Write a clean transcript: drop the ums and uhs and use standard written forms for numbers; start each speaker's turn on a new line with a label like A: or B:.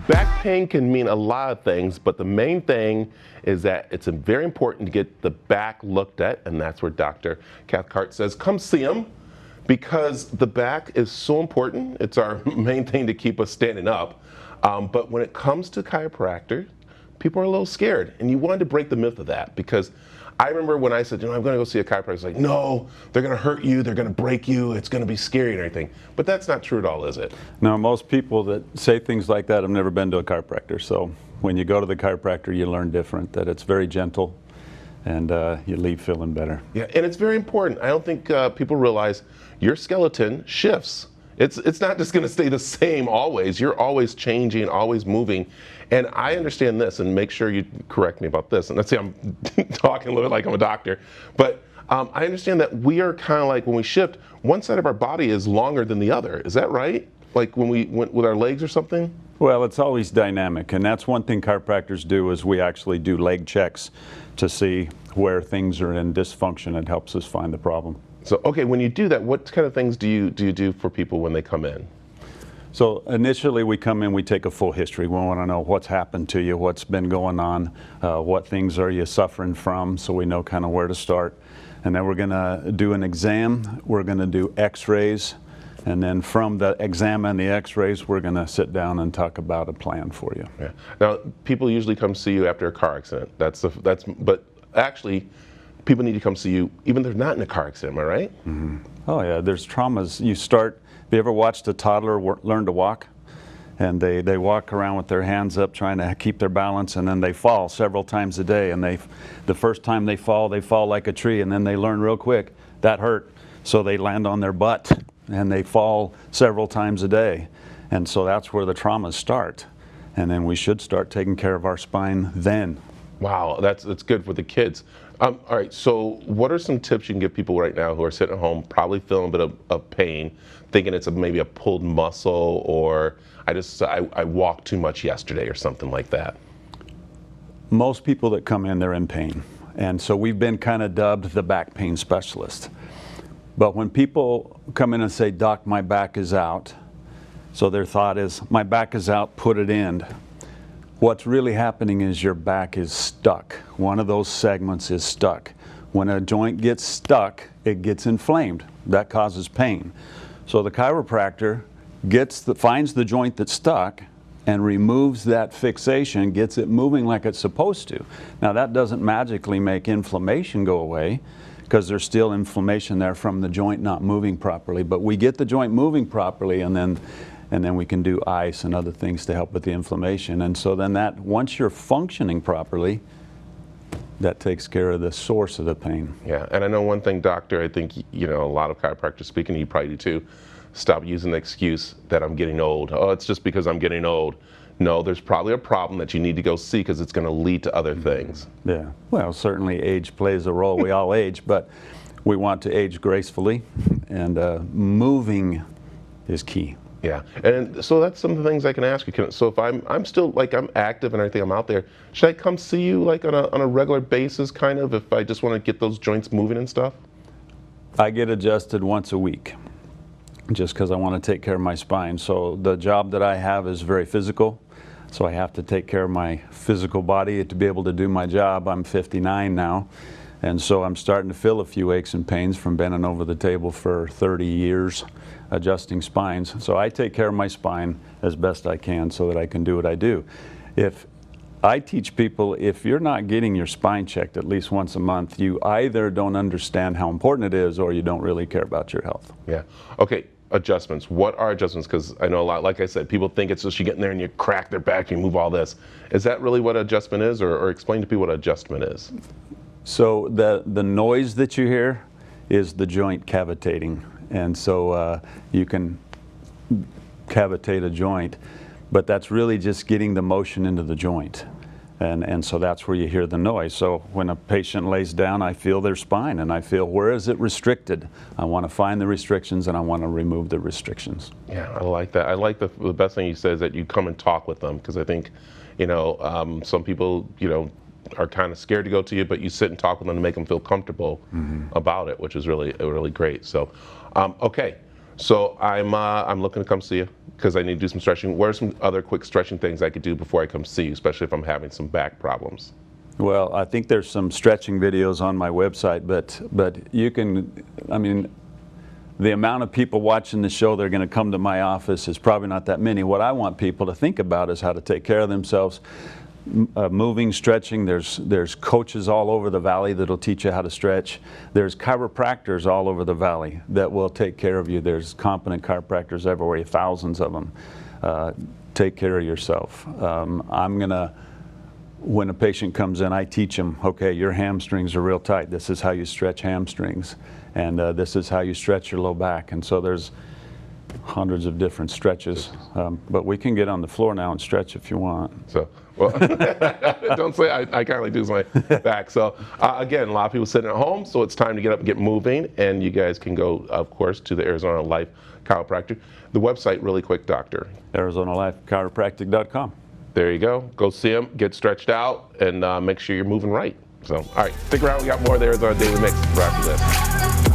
A: Back pain can mean a lot of things, but the main thing is that it's very important to get the back looked at, and that's where Dr. Cathcart says, come see him, because the back is so important. It's our main thing to keep us standing up. But when it comes to chiropractor, people are a little scared, and you wanted to break the myth of that, because I remember when I said, I'm going to go see a chiropractor, it's like, no, they're going to hurt you, they're going to break you, it's going to be scary and everything. But that's not true at all, is it?
B: No, most people that say things like that have never been to a chiropractor. So when you go to the chiropractor, you learn different, that it's very gentle, and you leave feeling better.
A: Yeah, and it's very important. I don't think people realize your skeleton shifts. It's not just going to stay the same always. You're always changing, always moving. And I understand this, and make sure you correct me about this. And let's say I'm talking a little bit like I'm a doctor. But I understand that we are kind of like, when we shift, one side of our body is longer than the other. Is that right? Like when we went with our legs or something?
B: Well, it's always dynamic. And that's one thing chiropractors do, is we actually do leg checks to see where things are in dysfunction. It helps us find the problem.
A: So, okay, when you do that, what kind of things do you do for people when they come in?
B: So initially we come in, we take a full history. We want to know what's happened to you, what's been going on, what things are you suffering from, so we know kind of where to start. And then we're going to do an exam, we're going to do x-rays, and then from the exam and the x-rays, we're going to sit down and talk about a plan for you.
A: Yeah. Now, people usually come see you after a car accident. But actually, people need to come see you even if they're not in a car accident, am I right?
B: Mm-hmm. Oh yeah, there's traumas. Have you ever watched a toddler learn to walk? And they walk around with their hands up trying to keep their balance, and then they fall several times a day. And the first time they fall like a tree, and then they learn real quick, that hurt. So they land on their butt, and they fall several times a day. And so that's where the traumas start. And then we should start taking care of our spine then.
A: Wow, that's good for the kids. All right, so what are some tips you can give people right now who are sitting at home, probably feeling a bit of pain, thinking it's maybe a pulled muscle, or I walked too much yesterday or something like that?
B: Most people that come in, they're in pain. And so we've been kind of dubbed the back pain specialist. But when people come in and say, Doc, my back is out, so their thought is, my back is out, put it in. What's really happening is your back is stuck. One of those segments is stuck. When a joint gets stuck, it gets inflamed. That causes pain. So the chiropractor finds the joint that's stuck and removes that fixation, gets it moving like it's supposed to. Now that doesn't magically make inflammation go away, because there's still inflammation there from the joint not moving properly. But we get the joint moving properly, and then we can do ice and other things to help with the inflammation. And so then once you're functioning properly, that takes care of the source of the pain.
A: Yeah, and I know one thing, doctor, I think, a lot of chiropractors speaking, you probably do too, stop using the excuse that I'm getting old. Oh, it's just because I'm getting old. No, there's probably a problem that you need to go see, because it's going to lead to other things.
B: Yeah, well, certainly age plays a role. We all age, but we want to age gracefully, and moving is key.
A: Yeah, and so that's some of the things I can ask you. So if I'm still, I'm active and everything, I'm out there, should I come see you on a regular basis, kind of, if I just want to get those joints moving and stuff?
B: I get adjusted once a week, just because I want to take care of my spine. So the job that I have is very physical, so I have to take care of my physical body to be able to do my job. I'm 59 now, and so I'm starting to feel a few aches and pains from bending over the table for 30 years. Adjusting spines. So I take care of my spine as best I can so that I can do what I do. If I teach people, if you're not getting your spine checked at least once a month, you either don't understand how important it is, or you don't really care about your health.
A: Yeah. Okay, adjustments. What are adjustments? Because I know a lot, like I said, people think it's just you get in there and you crack their back, you move all this. Is that really what adjustment is, or explain to people what adjustment is?
B: So the noise that you hear is the joint cavitating. And so you can cavitate a joint, but that's really just getting the motion into the joint. And so that's where you hear the noise. So when a patient lays down, I feel their spine, and I feel, where is it restricted? I want to find the restrictions, and I want to remove the restrictions.
A: Yeah, I like that. I like the best thing you said is that you come and talk with them, because I think, some people, are kind of scared to go to you, but you sit and talk with them to make them feel comfortable about it, which is really, really great. So, okay. So I'm looking to come see you because I need to do some stretching. What are some other quick stretching things I could do before I come see you, especially if I'm having some back problems?
B: Well, I think there's some stretching videos on my website, but you can, I mean, the amount of people watching the show that are going to come to my office is probably not that many. What I want people to think about is how to take care of themselves. Moving, stretching, there's coaches all over the valley that'll teach you how to stretch. There's chiropractors all over the valley that will take care of you. There's competent chiropractors everywhere, thousands of them. Take care of yourself. When a patient comes in, I teach them, okay, your hamstrings are real tight. This is how you stretch hamstrings, and this is how you stretch your low back. And so there's hundreds of different stretches, but we can get on the floor now and stretch if you want.
A: So, well, don't say I can't really do my back. So, again, a lot of people sitting at home, so it's time to get up and get moving. And you guys can go, of course, to the Arizona Life Chiropractic. The website, really quick, Doctor.
B: ArizonaLifeChiropractic.com.
A: There you go. Go see them, get stretched out, and make sure you're moving right. So, all right, stick around. We got more of the Arizona Daily Mix right after this.